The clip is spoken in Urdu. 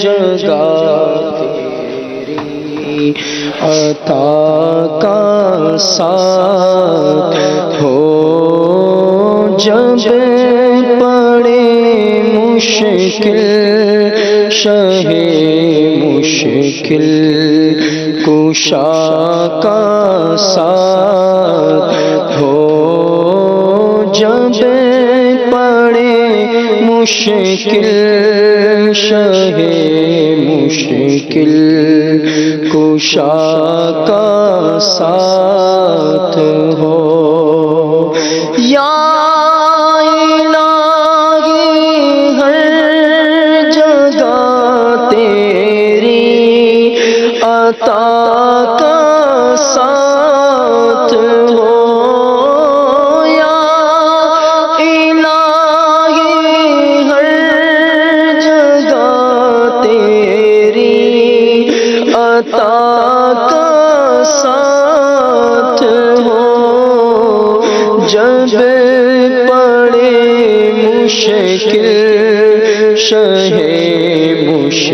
جگہ تیری عطا کا ساتھ ہو، جب پڑے مشکل شہ مشکل کشا کا ساتھ ہو، جب پڑے مشکل شہ مشکل کشا کا ساتھ ہو۔ یا عطا کا ساتھ ہو، یا الہی ہر جگہ تیری عطا کا ساتھ ہو، جب پڑے مشکل شہ مشکل